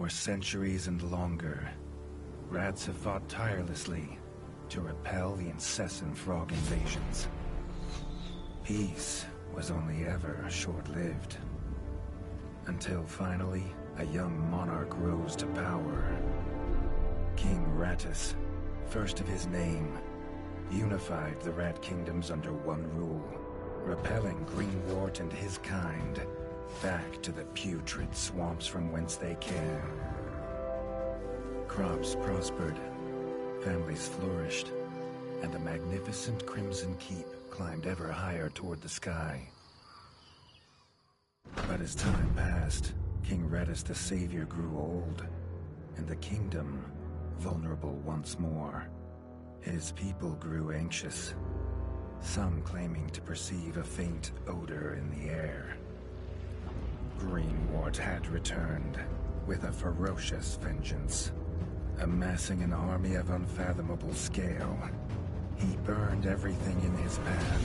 For centuries and longer, rats have fought tirelessly to repel the incessant frog invasions. Peace was only ever short-lived. Until finally, a young monarch rose to power. King Rattus, first of his name, unified the Rat Kingdoms under one rule, repelling Greenwort and his kind back to the putrid swamps from whence they came. Crops prospered, families flourished, and the magnificent Crimson Keep climbed ever higher toward the sky. But as time passed, King Rattus the Savior grew old, and the kingdom vulnerable once more. His people grew anxious, some claiming to perceive a faint odor in the air. Greenwort had returned with a ferocious vengeance. Amassing an army of unfathomable scale, he burned everything in his path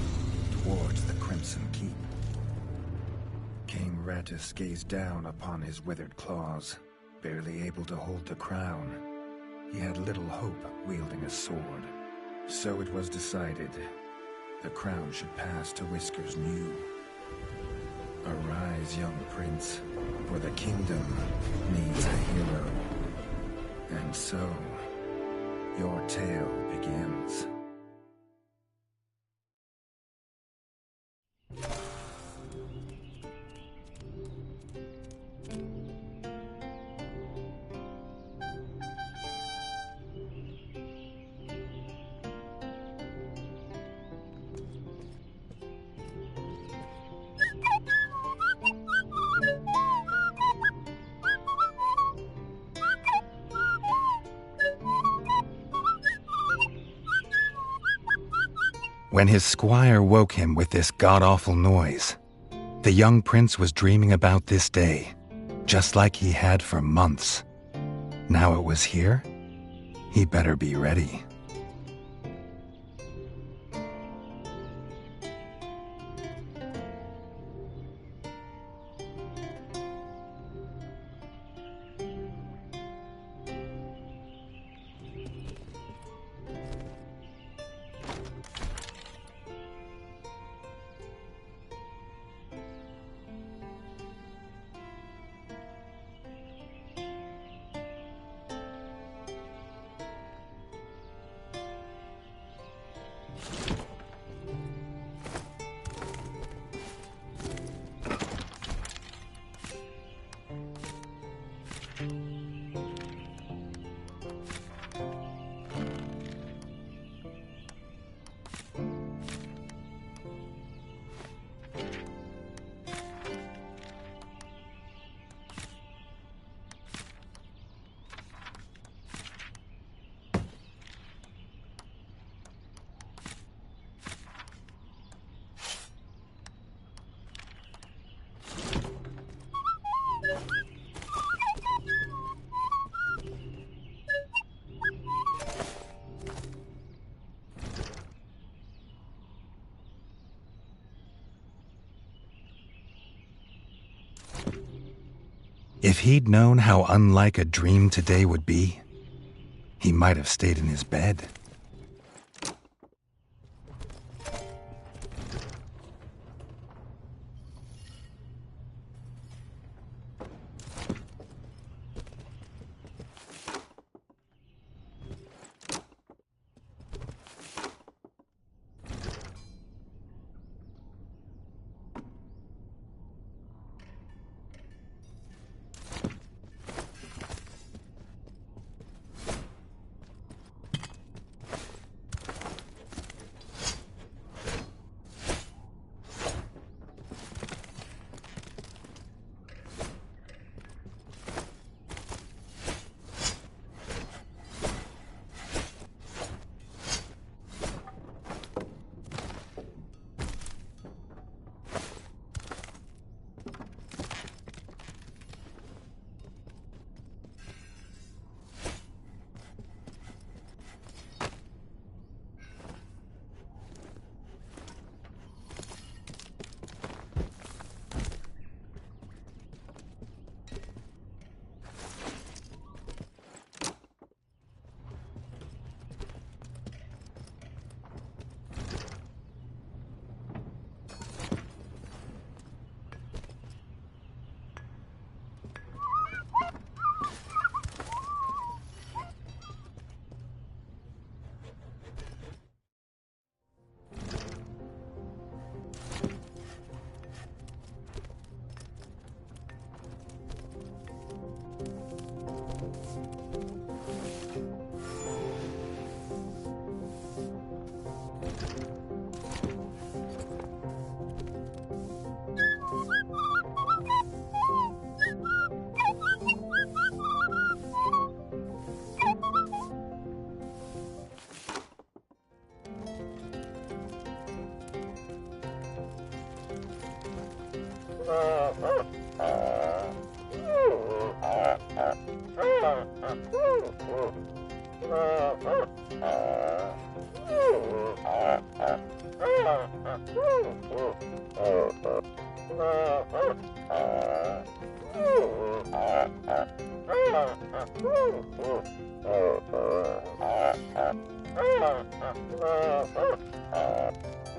towards the Crimson Keep. King Rattus gazed down upon his withered claws, barely able to hold the crown. He had little hope wielding a sword. So it was decided the crown should pass to Whiskers New. Arise, young prince, for the kingdom needs a hero. And so, your tale begins. When his squire woke him with this god-awful noise, the young prince was dreaming about this day, just like he had for months. Now it was here, he better be ready. If he'd known how unlike a dream today would be, he might have stayed in his bed.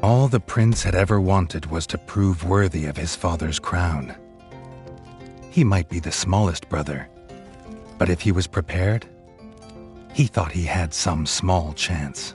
All the prince had ever wanted was to prove worthy of his father's crown. He might be the smallest brother, but if he was prepared, he thought he had some small chance.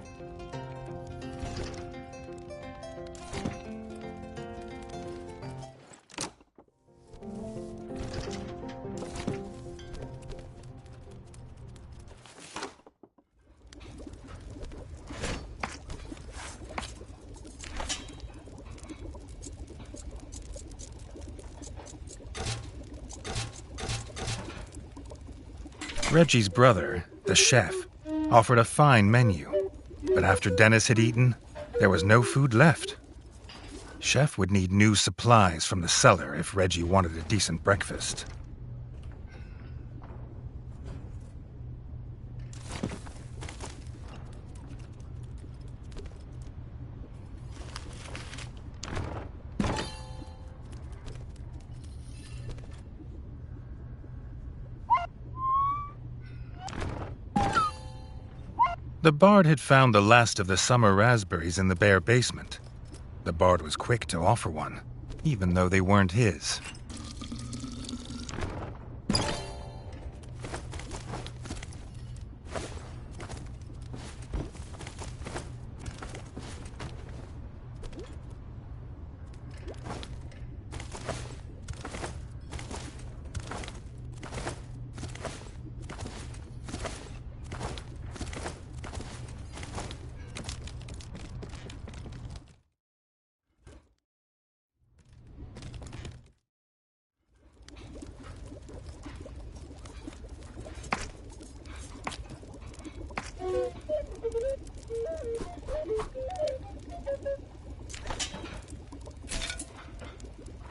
Reggie's brother, the chef, offered a fine menu, but after Dennis had eaten, there was no food left. Chef would need new supplies from the cellar if Reggie wanted a decent breakfast. The bard had found the last of the summer raspberries in the bare basement. The bard was quick to offer one, even though they weren't his.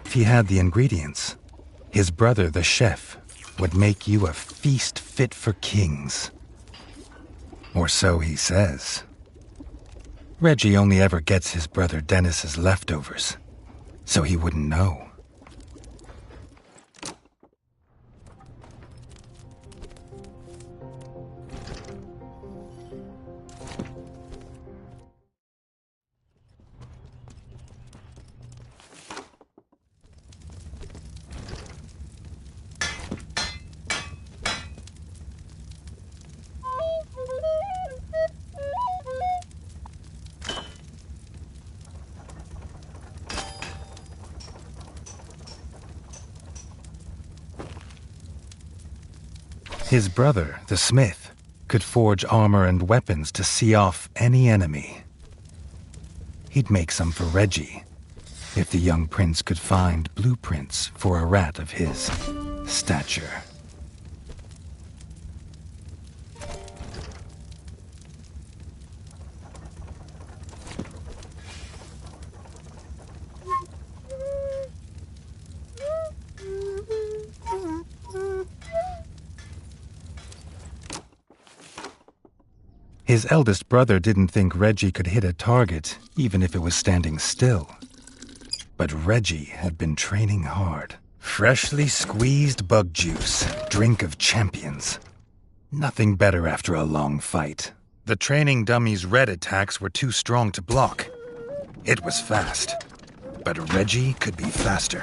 If he had the ingredients, his brother, the chef, would make you a feast fit for kings. Or so he says. Reggie only ever gets his brother Dennis's leftovers, so he wouldn't know. His brother, the smith, could forge armor and weapons to see off any enemy. He'd make some for Reggie, if the young prince could find blueprints for a rat of his stature. His eldest brother didn't think Reggie could hit a target, even if it was standing still. But Reggie had been training hard. Freshly squeezed bug juice, drink of champions. Nothing better after a long fight. The training dummy's red attacks were too strong to block. It was fast, but Reggie could be faster.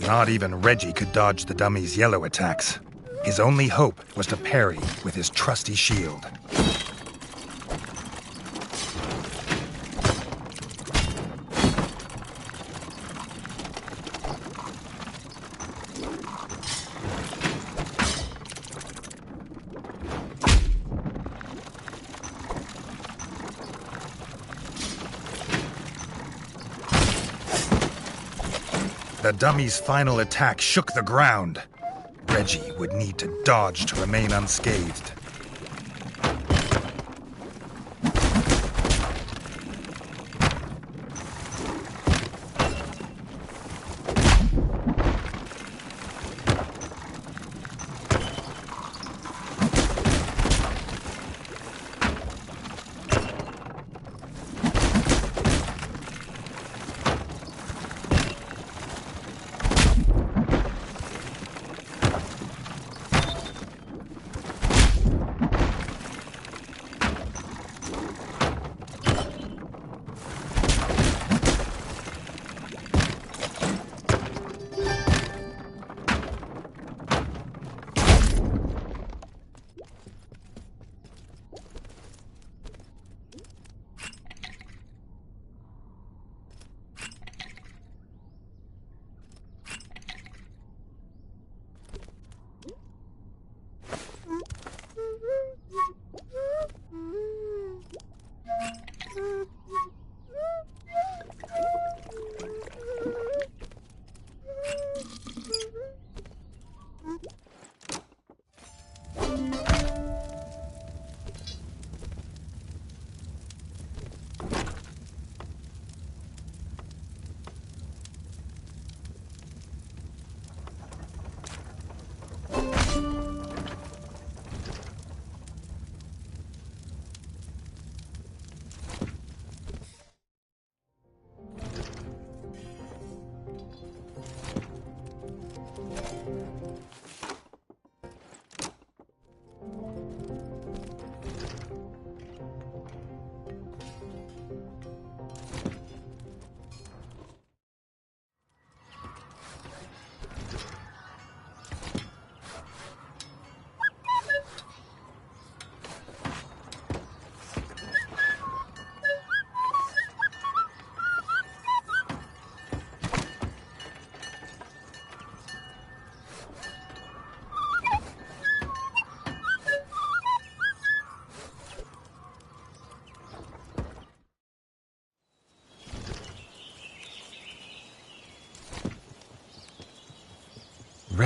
Not even Reggie could dodge the dummy's yellow attacks. His only hope was to parry with his trusty shield. The dummy's final attack shook the ground. Reggie would need to dodge to remain unscathed.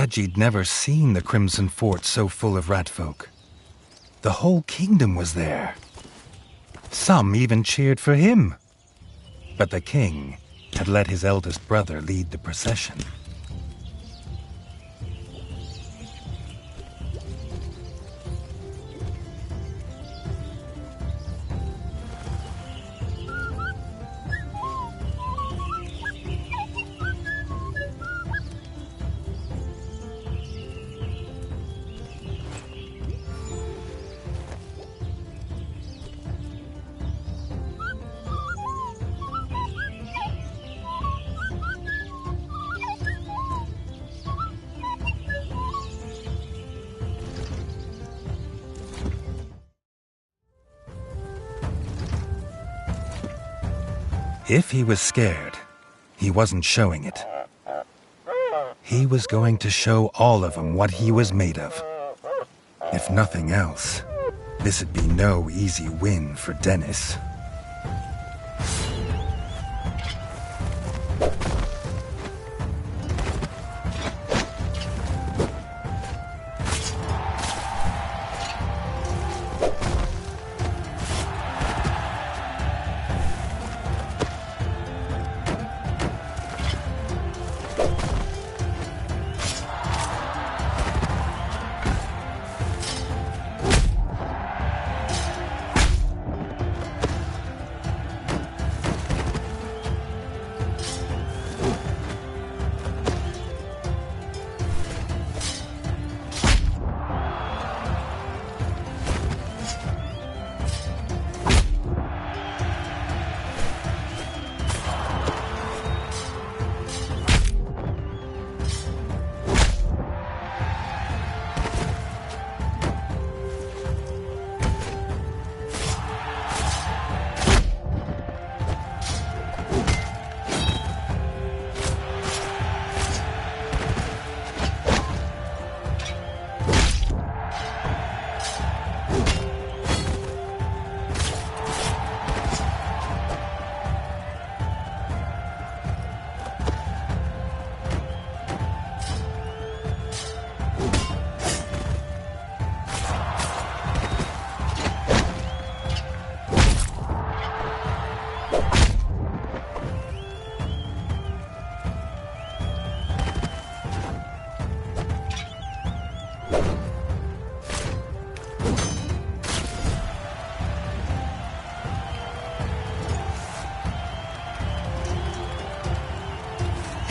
Radjid never seen the Crimson Fort so full of rat folk. The whole kingdom was there. Some even cheered for him. But the king had let his eldest brother lead the procession. If he was scared, he wasn't showing it. He was going to show all of them what he was made of. If nothing else, this'd be no easy win for Dennis.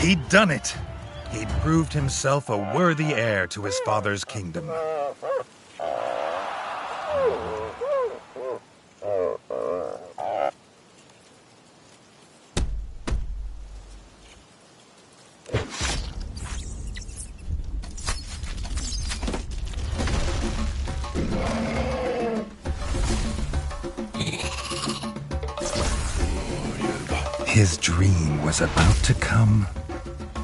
He'd done it. He'd proved himself a worthy heir to his father's kingdom. His dream was about to come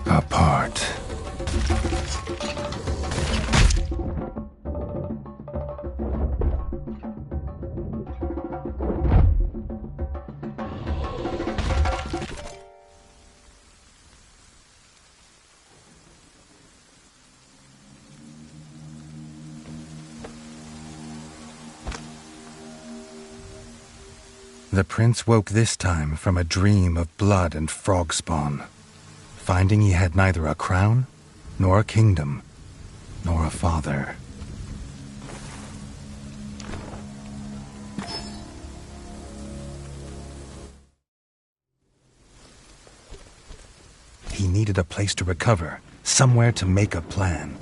apart. The prince woke this time from a dream of blood and frog spawn, finding he had neither a crown, nor a kingdom, nor a father. He needed a place to recover, somewhere to make a plan.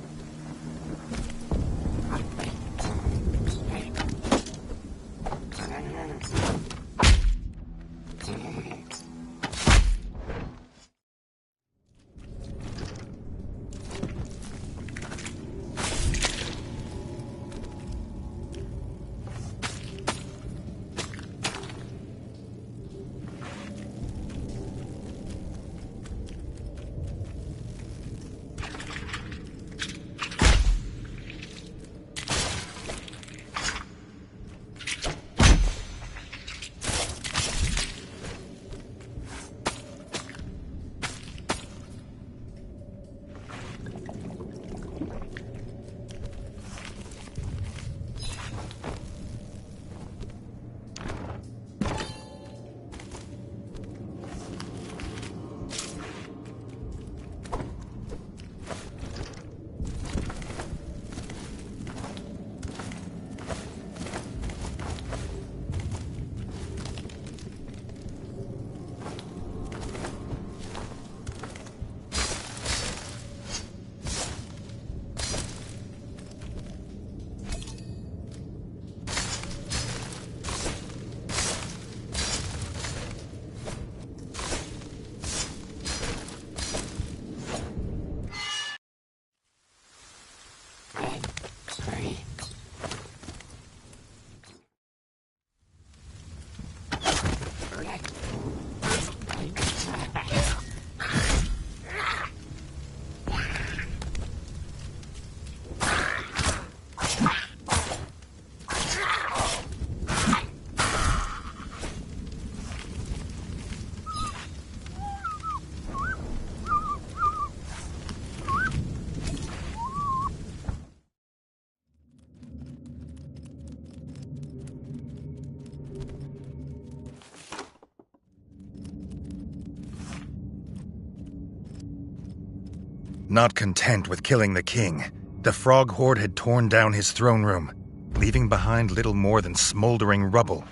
Not content with killing the king, the frog horde had torn down his throne room, leaving behind little more than smoldering rubble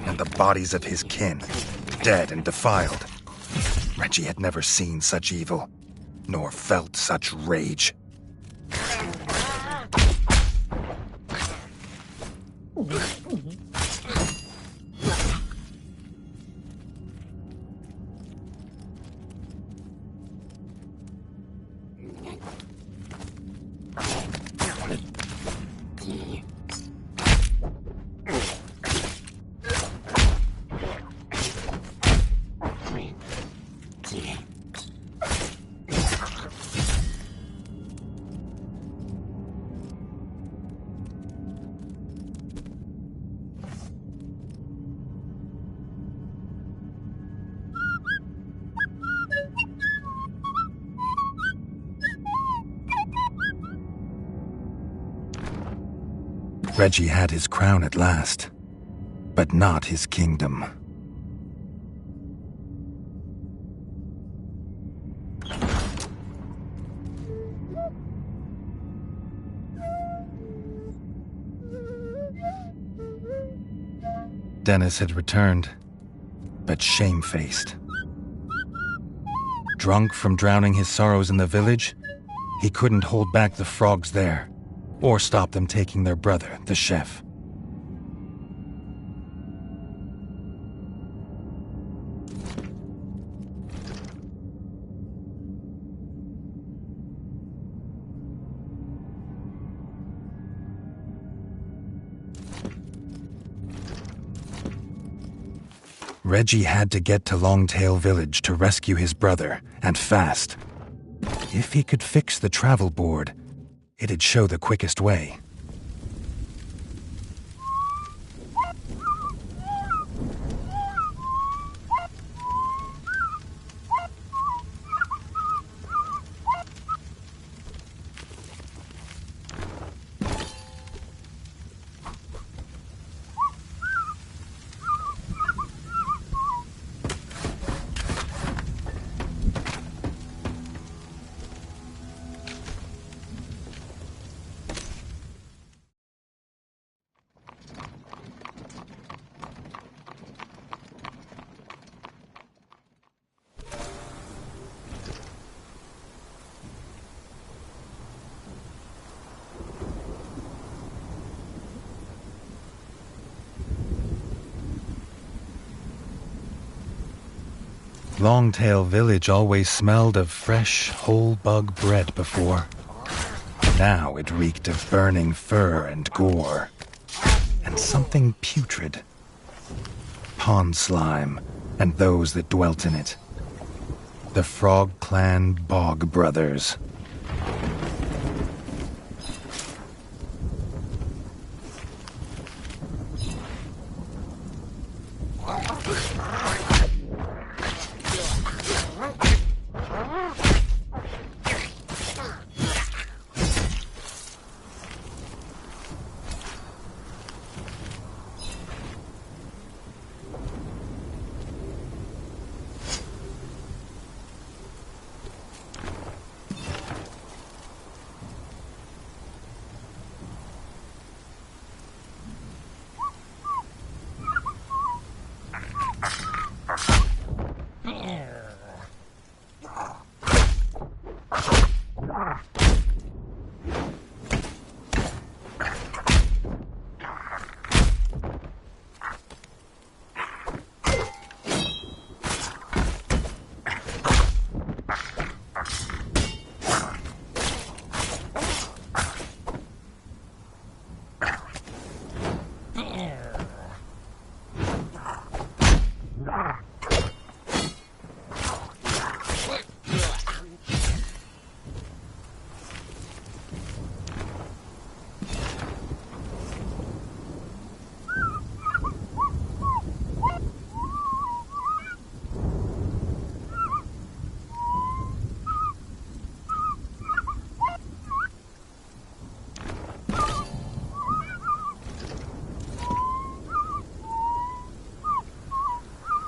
and the bodies of his kin, dead and defiled. Reggie had never seen such evil, nor felt such rage. Reggie had his crown at last, but not his kingdom. Dennis had returned, but shamefaced. Drunk from drowning his sorrows in the village, he couldn't hold back the frogs there, or stop them taking their brother, the chef. Reggie had to get to Longtail Village to rescue his brother, and fast. If he could fix the travel board, it'd show the quickest way. Longtail Village always smelled of fresh, whole bug bread before. Now it reeked of burning fur and gore, and something putrid. Pond slime, and those that dwelt in it. The Frog Clan Bog Brothers.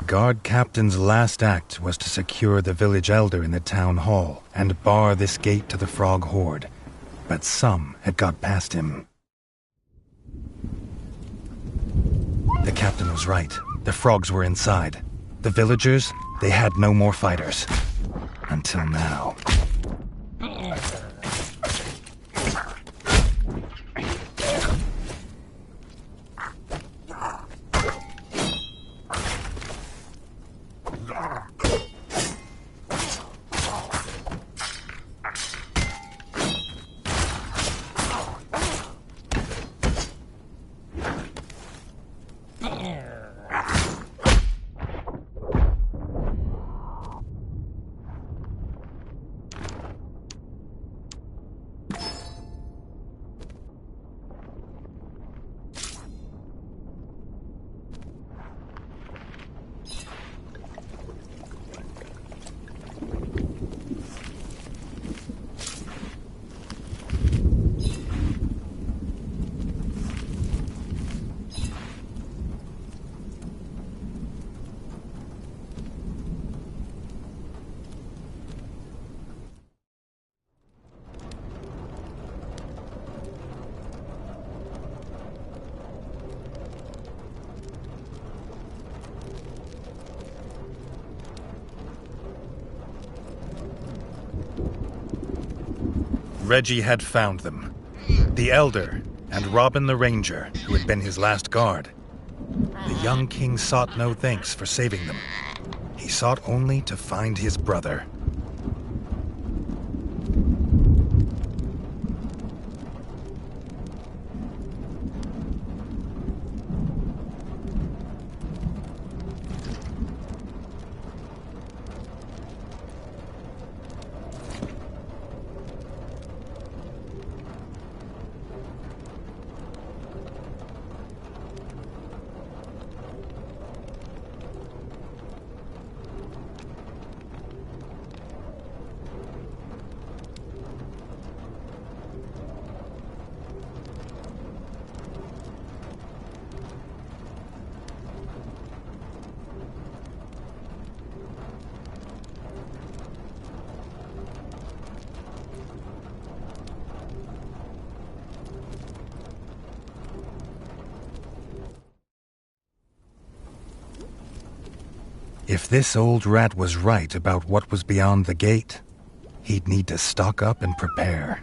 guard captain's last act was to secure the village elder in the town hall and bar this gate to the frog horde. But some had got past him. The captain was right. The frogs were inside. The villagers, they had no more fighters. Until now. Reggie had found them. The Elder and Robin the Ranger, who had been his last guard. The young king sought no thanks for saving them. He sought only to find his brother. If this old rat was right about what was beyond the gate, he'd need to stock up and prepare.